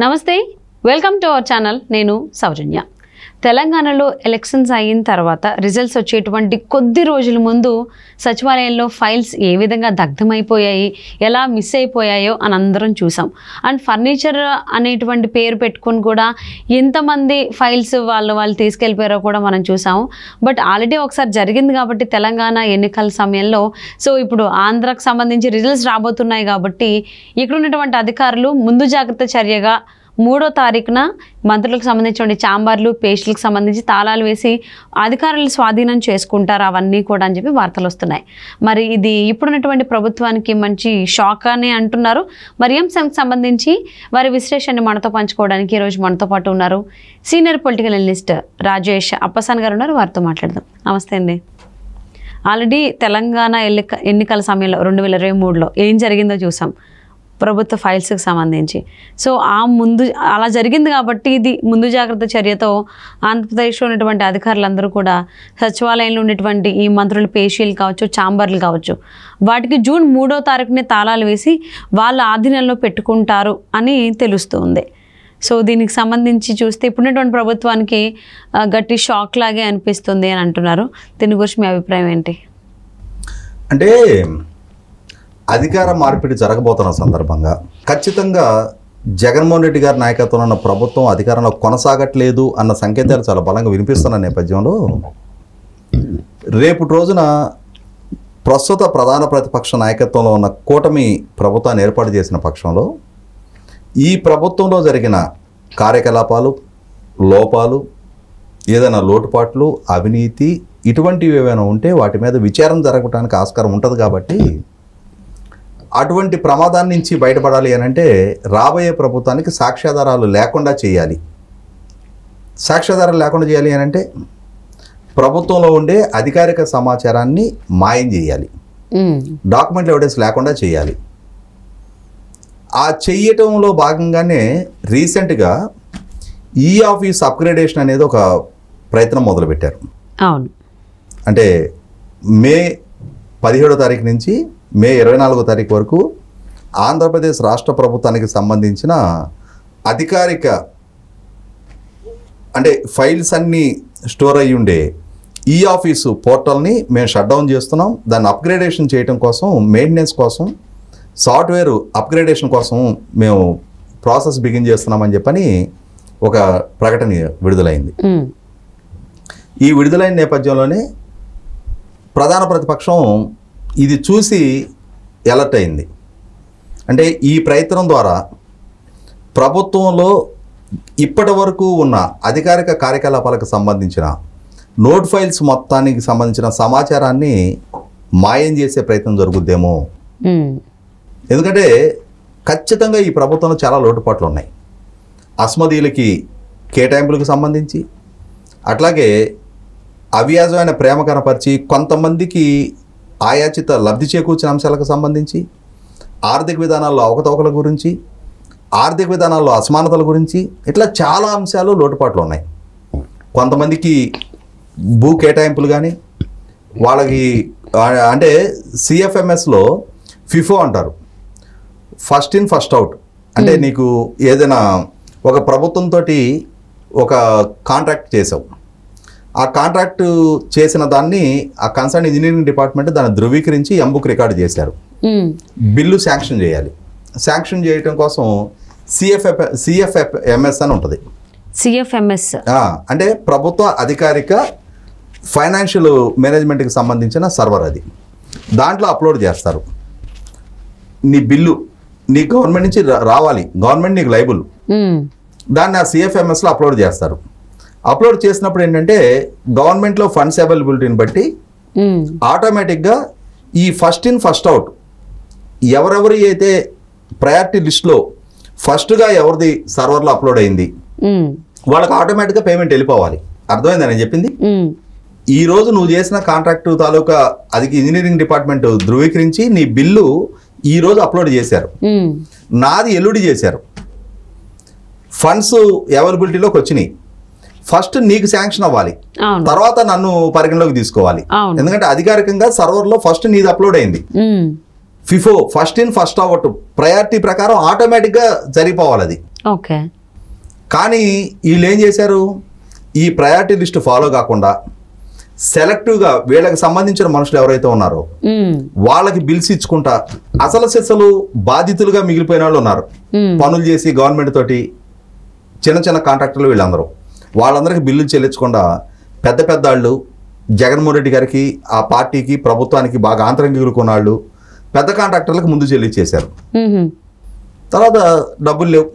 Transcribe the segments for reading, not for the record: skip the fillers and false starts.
నమస్తే, welcome to our channel. నేను సౌజన్య. తెలంగాణలో ఎలక్షన్స్ అయిన తర్వాత రిజల్ట్స్ వచ్చేటువంటి కొద్ది రోజుల ముందు సచివాలయంలో ఫైల్స్ ఏ విధంగా దగ్ధమైపోయాయి, ఎలా మిస్ అయిపోయాయో అని అందరం చూసాం. అండ్ ఫర్నిచర్ అనేటువంటి పేరు పెట్టుకుని కూడా ఎంతమంది ఫైల్స్ వాళ్ళు తీసుకెళ్ళిపోయారో కూడా మనం చూసాము. బట్ ఆల్రెడీ ఒకసారి జరిగింది కాబట్టి తెలంగాణ ఎన్నికల సమయంలో, సో ఇప్పుడు ఆంధ్రాకు సంబంధించి రిజల్ట్స్ రాబోతున్నాయి కాబట్టి ఇక్కడ ఉన్నటువంటి అధికారులు ముందు జాగ్రత్త చర్యగా 3వ తారీఖున మంత్రులకు సంబంధించిన ఛాంబర్లు, పేస్టులకు సంబంధించి తాళాలు వేసి అధికారులు స్వాధీనం చేసుకుంటారు అవన్నీ కూడా అని చెప్పి వార్తలు వస్తున్నాయి. మరి ఇది ఇప్పుడున్నటువంటి ప్రభుత్వానికి మంచి షాక్ అని అంటున్నారు. మరి అంశానికి సంబంధించి వారి విశ్లేషణని మనతో పంచుకోవడానికి ఈరోజు మనతో పాటు ఉన్నారు సీనియర్ పొలిటికల్ అనలిస్ట్ రాజేష్ అప్పసాన్ గారు ఉన్నారు. వారితో మాట్లాడదాం. నమస్తే అండి. ఆల్రెడీ తెలంగాణ ఎన్నికల సమయంలో 2023లో ఏం జరిగిందో చూసాం ప్రభుత్వ ఫైల్స్కి సంబంధించి. సో అలా జరిగింది కాబట్టి ఇది ముందు జాగ్రత్త చర్యతో ఆంధ్రప్రదేశ్లో ఉన్నటువంటి అధికారులందరూ కూడా సచివాలయంలో ఉన్నటువంటి ఈ మంత్రుల పేషీలు కావచ్చు, ఛాంబర్లు కావచ్చు, వాటికి జూన్ 3వ తారీఖునే తాళాలు వేసి వాళ్ళ ఆధీనంలో పెట్టుకుంటారు అని తెలుస్తుంది. సో దీనికి సంబంధించి చూస్తే ఇప్పుడున్నటువంటి ప్రభుత్వానికి గట్టి షాక్ లాగే అనిపిస్తుంది అని అంటున్నారు. దీని గురించి మీ అభిప్రాయం ఏంటి? అంటే అధికార మార్పిడి జరగబోతున్న సందర్భంగా ఖచ్చితంగా జగన్మోహన్ రెడ్డి గారి నాయకత్వంలో ఉన్న ప్రభుత్వం అధికారంలో కొనసాగట్లేదు అన్న సంకేతాలు చాలా బలంగా వినిపిస్తున్న నేపథ్యంలో రేపు రోజున ప్రస్తుత ప్రధాన ప్రతిపక్ష నాయకత్వంలో ఉన్న కూటమి ప్రభుత్వాన్ని ఏర్పాటు చేసిన పక్షంలో ఈ ప్రభుత్వంలో జరిగిన కార్యకలాపాలు, లోపాలు, ఏదైనా లోటుపాట్లు, అవినీతి ఇటువంటివి ఏమైనా ఉంటే వాటి మీద విచారణ జరగడానికి ఆస్కారం ఉంటుంది. కాబట్టి అటువంటి ప్రమాదాన్ని నుంచి బయటపడాలి అని అంటే రాబోయే ప్రభుత్వానికి సాక్ష్యాధారాలు లేకుండా చేయాలి. సాక్ష్యాధారాలు లేకుండా చేయాలి అని అంటే ప్రభుత్వంలో ఉండే అధికారిక సమాచారాన్ని మాయం చేయాలి, డాక్యుమెంట్ ఎవిడెన్స్ లేకుండా చేయాలి. ఆ చెయ్యటంలో భాగంగానే రీసెంట్గా ఈ ఆఫీస్ అప్గ్రేడేషన్ అనేది ఒక ప్రయత్నం మొదలుపెట్టారు. అవును, అంటే మే 17వ తారీఖు నుంచి మే 24వ తారీఖు వరకు ఆంధ్రప్రదేశ్ రాష్ట్ర ప్రభుత్వానికి సంబంధించిన అధికారిక అంటే ఫైల్స్ అన్నీ స్టోర్ అయ్యి ఉండే ఈ ఆఫీసు పోర్టల్ని మేము షట్ డౌన్ చేస్తున్నాం. దాన్ని అప్గ్రేడేషన్ చేయడం కోసం, మెయింటెనెన్స్ కోసం, సాఫ్ట్వేర్ అప్గ్రేడేషన్ కోసం మేము ప్రాసెస్ బిగిన్ చేస్తున్నామని చెప్పని ఒక ప్రకటన విడుదలైంది. ఈ విడుదలైన నేపథ్యంలోనే ప్రధాన ప్రతిపక్షం ఇది చూసి అలర్ట్ అయింది. అంటే ఈ ప్రయత్నం ద్వారా ప్రభుత్వంలో ఇప్పటి వరకు ఉన్న అధికారిక కార్యకలాపాలకు సంబంధించిన నోట్ ఫైల్స్ మొత్తానికి సంబంధించిన సమాచారాన్ని మాయం చేసే ప్రయత్నం జరుగుద్దేమో. ఎందుకంటే ఖచ్చితంగా ఈ ప్రభుత్వంలో చాలా లోటుపాట్లు ఉన్నాయి. అస్మదీలకి కేటాయింపులకు సంబంధించి, అట్లాగే అవ్యాజమైన ప్రేమ కనపరిచి కొంతమందికి ఆయాచిత లబ్ధి చేకూర్చిన అంశాలకు సంబంధించి, ఆర్థిక విధానాల్లో అవకతవకల గురించి, ఆర్థిక విధానాల్లో అసమానతల గురించి, ఇట్లా చాలా అంశాలు లోటుపాట్లు ఉన్నాయి. కొంతమందికి భూ కేటాయింపులు కానీ, వాళ్ళకి అంటే సిఎఫ్ఎంఎస్లో ఫిఫో అంటారు, ఫస్ట్ ఇన్ ఫస్ట్ అవుట్. అంటే నీకు ఏదైనా ఒక ప్రభుత్వంతో ఒక కాంట్రాక్ట్ చేసావు, ఆ కాంట్రాక్ట్ చేసిన దాన్ని ఆ కన్సర్న్ ఇంజనీరింగ్ డిపార్ట్మెంట్ దాన్ని ధృవీకరించి ఎంబుక్ రికార్డు చేశారు. బిల్లు శాంక్షన్ చేయాలి. శాంక్షన్ చేయడం కోసం సిఎఫ్ఎంఎస్ అని ఉంటుంది. సిఎఫ్ఎంఎస్ అంటే ప్రభుత్వ అధికారిక ఫైనాన్షియల్ మేనేజ్మెంట్కి సంబంధించిన సర్వర్. అది దాంట్లో అప్లోడ్ చేస్తారు. నీ బిల్లు నీ గవర్నమెంట్ నుంచి రావాలి, గవర్నమెంట్ నీకు లైబుల్. దాన్ని ఆ సిఎఫ్ఎంఎస్లో అప్లోడ్ చేస్తారు. అప్లోడ్ చేసినప్పుడు ఏంటంటే గవర్నమెంట్లో ఫండ్స్ అవైలబిలిటీని బట్టి ఆటోమేటిక్గా ఈ ఫస్ట్ ఇన్ ఫస్ట్ అవుట్ ఎవరెవరి అయితే ప్రయారిటీ లిస్ట్లో ఫస్ట్గా ఎవరిది సర్వర్లో అప్లోడ్ అయింది వాళ్ళకి ఆటోమేటిక్గా పేమెంట్ వెళ్ళిపోవాలి. అర్థమైందా నేను చెప్పింది? ఈ రోజు నువ్వు చేసిన కాంట్రాక్టు తాలూకా అది ఇంజనీరింగ్ డిపార్ట్మెంట్ ధృవీకరించి నీ బిల్లు ఈ రోజు అప్లోడ్ చేశారు, నాది ఎల్లుడి చేశారు, ఫండ్స్ అవైలబిలిటీలోకి వచ్చినాయి. ఫస్ట్ నీకు శాంక్షన్ అవ్వాలి, తర్వాత నన్ను పరిగణలోకి తీసుకోవాలి. ఎందుకంటే అధికారికంగా సర్వర్లో ఫస్ట్ నీది అప్లోడ్ అయింది. FIFO first in first out priority ప్రకారం ఆటోమేటిక్గా జరిగిపోవాలి. అది ఓకే. కానీ వీళ్ళు ఏం చేశారు, ఈ ప్రయారిటీ లిస్ట్ ఫాలో కాకుండా సెలెక్టివ్గా వీళ్ళకి సంబంధించిన మనుషులు ఎవరైతే ఉన్నారో వాళ్ళకి బిల్స్ ఇచ్చుకుంటా అసలు సిసలు బాధితులుగా మిగిలిపోయిన వాళ్ళు ఉన్నారు. పనులు చేసి గవర్నమెంట్ తోటి చిన్న చిన్న కాంట్రాక్టర్లు వీళ్ళందరూ, వాళ్ళందరికీ బిల్లులు చెల్లించకుండా పెద్ద పెద్ద వాళ్ళు జగన్మోహన్ రెడ్డి గారికి, ఆ పార్టీకి, ప్రభుత్వానికి బాగా ఆంతరంగికులుకున్న వాళ్ళు పెద్ద కాంట్రాక్టర్లకు ముందు చెల్లించేశారు. తర్వాత డబ్బులు లేవు.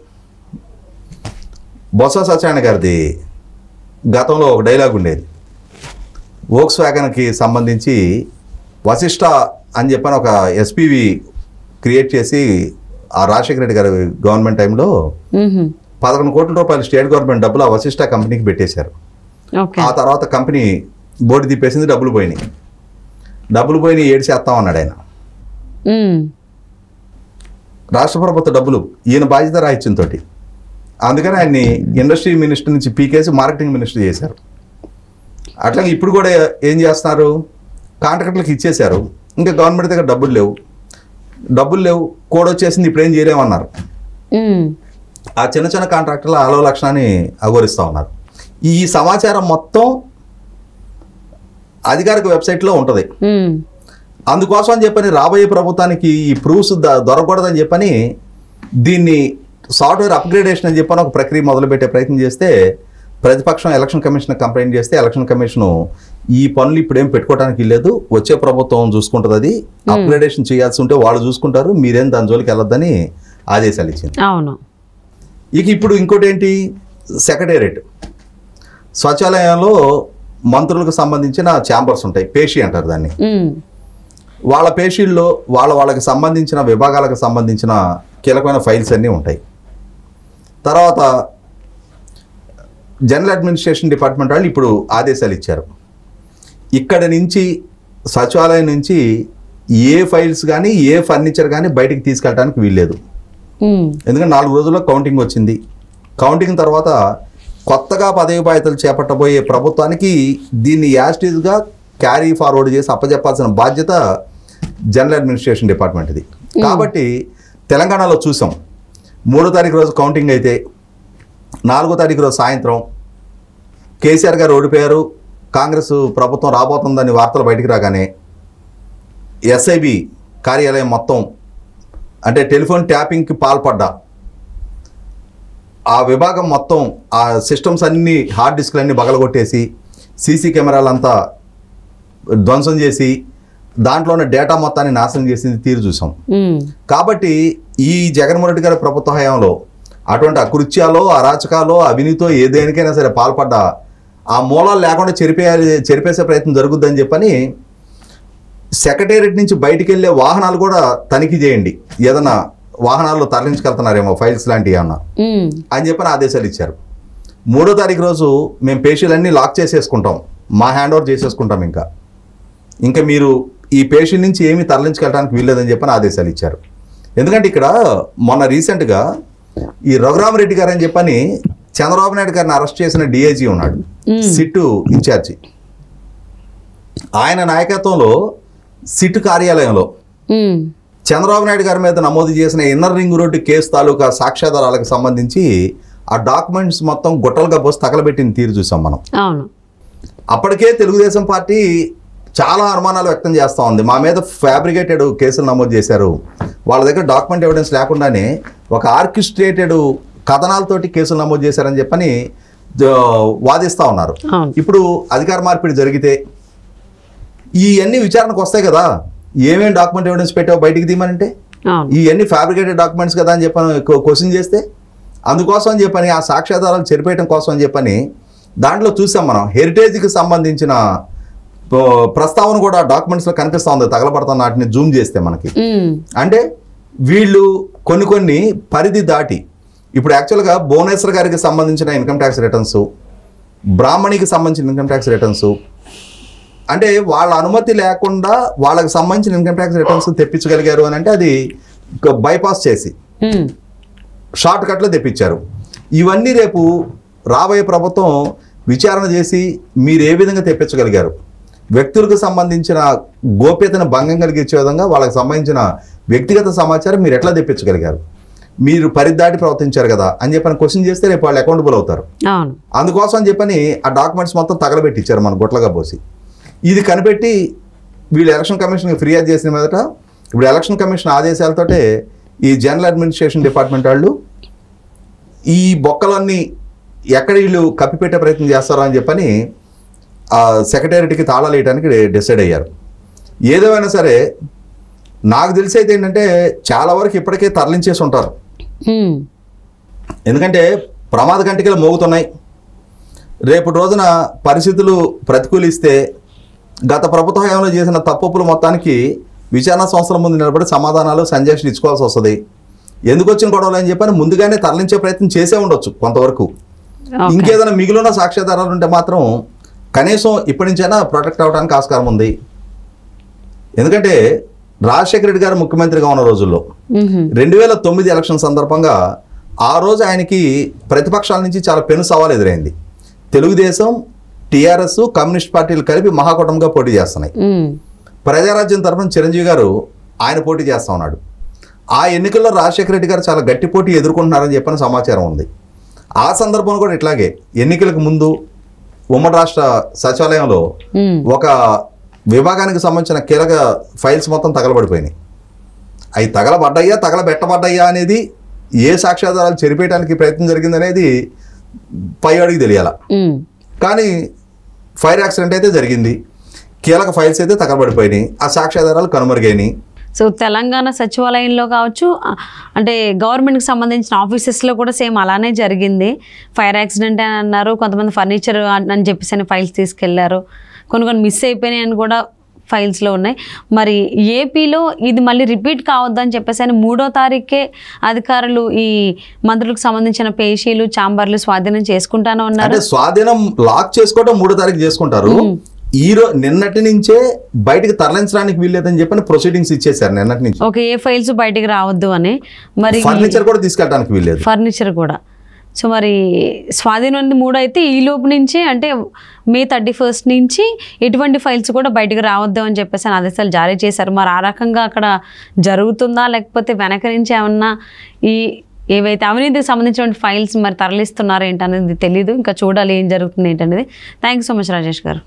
బొత్స సత్యనారాయణ గారిది గతంలో ఒక డైలాగ్ ఉండేది, వోక్స్ వ్యాగన్కి సంబంధించి వశిష్ట అని చెప్పని ఒక ఎస్పీవి క్రియేట్ చేసి ఆ రాజశేఖర రెడ్డి గారి గవర్నమెంట్ టైంలో 11 కోట్ల రూపాయలు స్టేట్ గవర్నమెంట్ డబ్బులు ఆ వశిష్ట కంపెనీకి పెట్టేశారు. ఆ తర్వాత కంపెనీ బోర్డు తిప్పేసింది, డబ్బులు పోయినాయి ఏడ్చేస్తాం అన్నాడు ఆయన. రాష్ట్ర ప్రభుత్వ డబ్బులు ఈయన బాధ్యత రాయించిన తోటి, అందుకని ఆయన్ని ఇండస్ట్రీ మినిస్టర్ నుంచి పీకేసి మార్కెటింగ్ మినిస్టర్ చేశారు. అట్లాగే ఇప్పుడు కూడా ఏం చేస్తున్నారు, కాంట్రాక్టర్లకు ఇచ్చేశారు, ఇంకా గవర్నమెంట్ దగ్గర డబ్బులు లేవు కోడ్ వచ్చేసింది, ఇప్పుడు ఏం చేయలేమన్నారు. ఆ చిన్న చిన్న కాంట్రాక్టర్ల ఆలో లక్షణాన్ని అఘోరిస్తూ ఉన్నారు. ఈ సమాచారం మొత్తం అధికారిక వెబ్సైట్లో ఉంటుంది. అందుకోసం అని చెప్పని రాబోయే ప్రభుత్వానికి ఈ ప్రూఫ్స్ దొరకకూడదని చెప్పని దీన్ని సాఫ్ట్వేర్ అప్గ్రేడేషన్ అని చెప్పని ఒక ప్రక్రియ మొదలుపెట్టే ప్రయత్నం చేస్తే ప్రతిపక్షం ఎలక్షన్ కమిషన్ కంప్లైంట్ చేస్తే ఎలక్షన్ కమిషను ఈ పనులు ఇప్పుడు ఏం పెట్టుకోవడానికి లేదు, వచ్చే ప్రభుత్వం చూసుకుంటుంది, అది అప్గ్రేడేషన్ చేయాల్సి ఉంటే వాళ్ళు చూసుకుంటారు, మీరేం దాని జోలికి వెళ్ళొద్దని ఆదేశాలు ఇచ్చింది. అవును. ఇక ఇప్పుడు ఇంకోటి ఏంటి, సెక్రటేరియట్ సచివాలయంలో మంత్రులకు సంబంధించిన ఛాంబర్స్ ఉంటాయి, పేషీ అంటారు దాన్ని. వాళ్ళ పేషీల్లో వాళ్ళకి సంబంధించిన విభాగాలకు సంబంధించిన కీలకమైన ఫైల్స్ అన్నీ ఉంటాయి. తర్వాత జనరల్ అడ్మినిస్ట్రేషన్ డిపార్ట్మెంట్ వాళ్ళు ఇప్పుడు ఆదేశాలు ఇచ్చారు, ఇక్కడ నుంచి సచివాలయం నుంచి ఏ ఫైల్స్ కానీ ఏ ఫర్నిచర్ కానీ బయటికి తీసుకెళ్ళడానికి వీల్లేదు. ఎందుకంటే 4 రోజుల్లో కౌంటింగ్ వచ్చింది. కౌంటింగ్ తర్వాత కొత్తగా పదవి బాధ్యతలు చేపట్టబోయే ప్రభుత్వానికి దీన్ని యాస్టీజ్గా క్యారీ ఫార్వర్డ్ చేసి అప్పచెప్పాల్సిన బాధ్యత జనరల్ అడ్మినిస్ట్రేషన్ డిపార్ట్మెంట్ది. కాబట్టి తెలంగాణలో చూసాం, 3వ తారీఖు రోజు కౌంటింగ్ అయితే 4వ తారీఖు రోజు సాయంత్రం కేసీఆర్ గారు ఓడిపోయారు, కాంగ్రెస్ ప్రభుత్వం రాబోతుందని వార్తలు బయటికి రాగానే ఎస్ఐబి కార్యాలయం మొత్తం అంటే టెలిఫోన్ ట్యాపింగ్కి పాల్పడ్డా ఆ విభాగం మొత్తం ఆ సిస్టమ్స్ అన్నీ హార్డ్ డిస్క్లన్నీ బగలగొట్టేసి సీసీ కెమెరాలంతా ధ్వంసం చేసి దాంట్లో ఉన్న డేటా మొత్తాన్ని నాశనం చేసింది తీరు చూసాం. కాబట్టి ఈ జగన్మోహన్ రెడ్డి గారి ప్రభుత్వ హయాంలో అటువంటి అకృత్యాలో, అరాచకాలో, అవినీతో ఏదేనికైనా సరే పాల్పడ్డా ఆ మూలాలు లేకుండా చెరిపేసే ప్రయత్నం జరుగుద్దని చెప్పని సెక్రటేరియట్ నుంచి బయటికి వెళ్ళే వాహనాలు కూడా తనిఖీ చేయండి, ఏదైనా వాహనాల్లో తరలించుకెళ్తున్నారేమో ఫైల్స్ లాంటివి ఏమన్నా అని చెప్పని ఆదేశాలు ఇచ్చారు. 3వ తారీఖు రోజు మేము పేషీలన్నీ లాక్ చేసేసుకుంటాం, మా హ్యాండ్ ఓవర్ చేసేసుకుంటాం, ఇంకా మీరు ఈ పేషీ నుంచి ఏమీ తరలించుకెళ్ళడానికి వీల్లేదని చెప్పని ఆదేశాలు ఇచ్చారు. ఎందుకంటే ఇక్కడ మొన్న రీసెంట్గా ఈ రఘురామరెడ్డి గారు అని చెప్పని చంద్రబాబు నాయుడు గారిని అరెస్ట్ చేసిన డిఐజీ ఉన్నాడు, సిట్టు ఇన్ఛార్జి. ఆయన నాయకత్వంలో సిట్ కార్యాలయంలో చంద్రబాబు నాయుడు గారి మీద నమోదు చేసిన ఇన్నర్ రింగ్ రోడ్డు కేసు తాలూకా సాక్ష్యాధారాలకు సంబంధించి ఆ డాక్యుమెంట్స్ మొత్తం గుట్టలుగా పోసి తగలబెట్టిన తీరు చూసాం మనం. అప్పటికే తెలుగుదేశం పార్టీ చాలా అనుమానాలు వ్యక్తం చేస్తూ ఉంది, మా మీద ఫ్యాబ్రికేటెడ్ కేసులు నమోదు చేశారు, వాళ్ళ దగ్గర డాక్యుమెంట్ ఎవిడెన్స్ లేకుండానే ఒక ఆర్కిస్ట్రేటెడ్ కథనాలతోటి కేసులు నమోదు చేశారని చెప్పని వాదిస్తూ ఉన్నారు. ఇప్పుడు అధికార మార్పిడి జరిగితే ఇవన్నీ విచారణకు వస్తాయి కదా, ఏమేమి డాక్యుమెంట్ ఎవిడెన్స్ పెట్టావు బయటికి తీయమనంటే ఇవన్నీ ఫ్యాబ్రికేటెడ్ డాక్యుమెంట్స్ కదా అని చెప్పని క్వశ్చన్ చేస్తే అందుకోసం అని చెప్పని ఆ సాక్ష్యాధారాలు చెరిపేయడం కోసం అని చెప్పని దాంట్లో చూసాం మనం. హెరిటేజ్కి సంబంధించిన ప్రస్తావన కూడా డాక్యుమెంట్స్లో కనిపిస్తూ ఉంది, తగలబడుతున్న వాటిని జూమ్ చేస్తే మనకి. అంటే వీళ్ళు కొన్ని పరిధి దాటి ఇప్పుడు యాక్చువల్గా భువనేశ్వర్ గారికి సంబంధించిన ఇన్కమ్ ట్యాక్స్ రిటర్న్స్, బ్రాహ్మణికి సంబంధించిన ఇన్కమ్ ట్యాక్స్ రిటర్న్స్, అంటే వాళ్ళ అనుమతి లేకుండా వాళ్ళకి సంబంధించిన ఇన్కమ్ ట్యాక్స్ రిటర్న్స్ తెప్పించగలిగారు అని అంటే అది బైపాస్ చేసి షార్ట్ కట్లో తెప్పించారు. ఇవన్నీ రేపు రాబోయే ప్రభుత్వం విచారణ చేసి మీరు ఏ విధంగా తెప్పించగలిగారు, వ్యక్తులకు సంబంధించిన గోప్యతను భంగం కలిగించే విధంగా వాళ్ళకి సంబంధించిన వ్యక్తిగత సమాచారం మీరు ఎట్లా తెప్పించగలిగారు, మీరు పరిదాటి ప్రవర్తించారు కదా అని చెప్పని క్వశ్చన్ చేస్తే రేపు వాళ్ళు అకౌంటబుల్ అవుతారు. అవును. అందుకోసం అని చెప్పని ఆ డాక్యుమెంట్స్ మొత్తం తగలబెట్టించారు మన గుట్లగా పోసి. ఇది కనిపెట్టి వీళ్ళు ఎలక్షన్ కమిషన్కి ఫిర్యాదు చేసిన మీదట ఇప్పుడు ఎలక్షన్ కమిషన్ ఆదేశాలతోటే ఈ జనరల్ అడ్మినిస్ట్రేషన్ డిపార్ట్మెంట్ వాళ్ళు ఈ బొక్కలన్నీ ఎక్కడ వీళ్ళు కప్పిపెట్టే ప్రయత్నం చేస్తారో అని చెప్పని సెక్రటేరియట్కి తాళాలు వేయడానికి డిసైడ్ అయ్యారు. ఏదేమైనా సరే నాకు తెలిసి అయితే ఏంటంటే చాలా వరకు ఇప్పటికే తరలించేసి ఉంటారు. ఎందుకంటే ప్రమాద గంటికలు మోగుతున్నాయి. రేపటి రోజున పరిస్థితులు ప్రతికూలిస్తే గత ప్రభుత్వ హయాంలో చేసిన తప్పులు మొత్తానికి విచారణ సంస్థల ముందు నిలబడి సమాధానాలు సంజాషులు ఇచ్చుకోవాల్సి వస్తుంది. ఎందుకు వచ్చిన గొడవలు అని చెప్పని ముందుగానే తరలించే ప్రయత్నం చేసే ఉండొచ్చు కొంతవరకు. ఇంకేదైనా మిగిలిన సాక్ష్యాధారాలు ఉంటే మాత్రం కనీసం ఇప్పటి నుంచైనా ప్రొటెక్ట్ అవ్వడానికి ఆస్కారం ఉంది. ఎందుకంటే రాజశేఖర రెడ్డి గారు ముఖ్యమంత్రిగా ఉన్న రోజుల్లో 2009 ఎలక్షన్ సందర్భంగా ఆ రోజు ఆయనకి ప్రతిపక్షాల నుంచి చాలా పెను సవాల్ ఎదురైంది. తెలుగుదేశం, టీఆర్ఎస్, కమ్యూనిస్ట్ పార్టీలు కలిపి మహాకూటమిగా పోటీ చేస్తున్నాయి. ప్రజారాజ్యం తరఫున చిరంజీవి గారు ఆయన పోటీ చేస్తా ఉన్నాడు. ఆ ఎన్నికల్లో రాజశేఖర రెడ్డి గారు చాలా గట్టి పోటీ ఎదుర్కొంటున్నారని చెప్పిన సమాచారం ఉంది. ఆ సందర్భంలో కూడా ఇట్లాగే ఎన్నికలకు ముందు ఉమ్మడి రాష్ట్ర సచివాలయంలో ఒక విభాగానికి సంబంధించిన కీలక ఫైల్స్ మొత్తం తగలబడిపోయినాయి. అవి తగలబెట్టబడ్డాయా అనేది ఏ సాక్ష్యాధారాలు చెరిపేయడానికి ప్రయత్నం జరిగిందనేది పై అడిగి తెలియాల. కానీ ఫైర్ యాక్సిడెంట్ అయితే జరిగింది, కీలక ఫైల్స్ అయితే తగలబడిపోయినాయి, ఆ సాక్ష్యాధారాలు కనుమరుగైనాయి. సో తెలంగాణ సచివాలయంలో కావచ్చు, అంటే గవర్నమెంట్కి సంబంధించిన ఆఫీసెస్లో కూడా సేమ్ అలానే జరిగింది. ఫైర్ యాక్సిడెంట్ అని అన్నారు, కొంతమంది ఫర్నిచర్ అని చెప్పేసి ఫైల్స్ తీసుకెళ్లారు, కొన్ని మిస్ అయిపోయినాయి అని కూడా ఫైల్స్లో ఉన్నాయి. మరి ఏపీలో ఇది మళ్ళీ రిపీట్ కావద్దని చెప్పేసి 3వ తారీఖే అధికారులు ఈ మంత్రులకు సంబంధించిన పేషీలు, ఛాంబర్లు స్వాధీనం చేసుకుంటాను అన్నారు. స్వాధీనం లాక్ చేసుకోవడం 3వ తారీఖు చేసుకుంటారు. నిన్నటి నుంచే బయటకు తరలించడానికి వీల్లేదని చెప్పని ప్రొసీడింగ్స్ ఇచ్చేసారు నిన్నటి నుంచి. ఓకే, ఏ ఫైల్స్ బయటకు రావద్దు అని. మరి ఫర్నిచర్ కూడా తీసుకెళ్ళడానికి వీల్లేదు, ఫర్నిచర్ కూడా. సో మరి స్వాధీనం 3 అయితే ఈ లోపు నుంచి అంటే May 31 నుంచి ఎటువంటి ఫైల్స్ కూడా బయటకు రావద్దు అని చెప్పేసి ఆదేశాలు జారీ చేశారు. మరి ఆ రకంగా అక్కడ జరుగుతుందా, లేకపోతే వెనక నుంచి ఏమన్నా ఈ ఏవైతే అవినీతికి సంబంధించిన ఫైల్స్ మరి తరలిస్తున్నారో ఏంటనేది తెలీదు. ఇంకా చూడాలి ఏం జరుగుతుంది ఏంటనేది. Thank you so much Rajesh గారు.